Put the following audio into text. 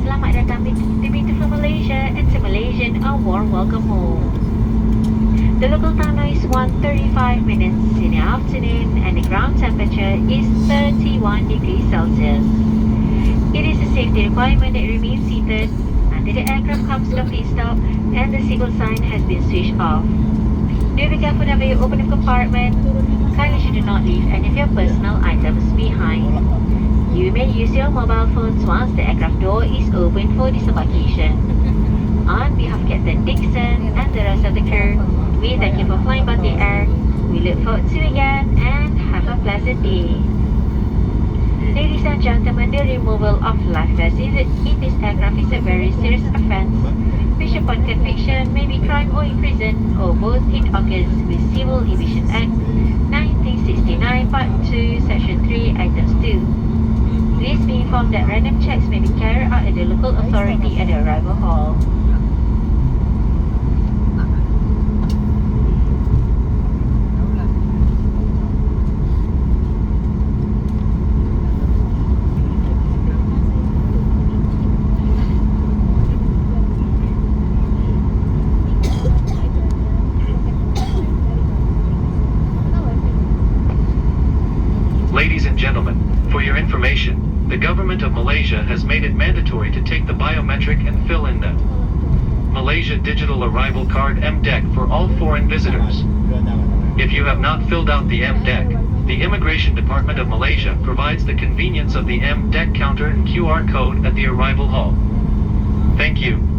Selamat datang to beautiful Malaysia, and to Malaysian a warm welcome home. The local time now is 1:35 minutes in the afternoon and the ground temperature is 31 degrees Celsius. It is a safety requirement that you remain seated until the aircraft comes to a complete stop and the signal sign has been switched off. Do be careful whenever you open the compartment. Kindly you do not leave any of your personal items behind. You may use your mobile phones once the aircraft door is open for disembarkation. On behalf of Captain Dixon and the rest of the crew, we thank you for flying Batik Air. We look forward to you again and have a pleasant day. Ladies and gentlemen, the removal of life vests in this aircraft is a very serious offence, which upon conviction may be crime or imprisoned, or both in accordance with Civil Aviation Act 1969 Part 2 Section 3 Items 2. Please be informed that random checks may be carried out at the local authority at the arrival hall. Ladies and gentlemen, for your information, the government of Malaysia has made it mandatory to take the biometric and fill in the Malaysia Digital Arrival Card MDEC for all foreign visitors. If you have not filled out the MDEC, the Immigration Department of Malaysia provides the convenience of the MDEC counter and QR code at the arrival hall. Thank you.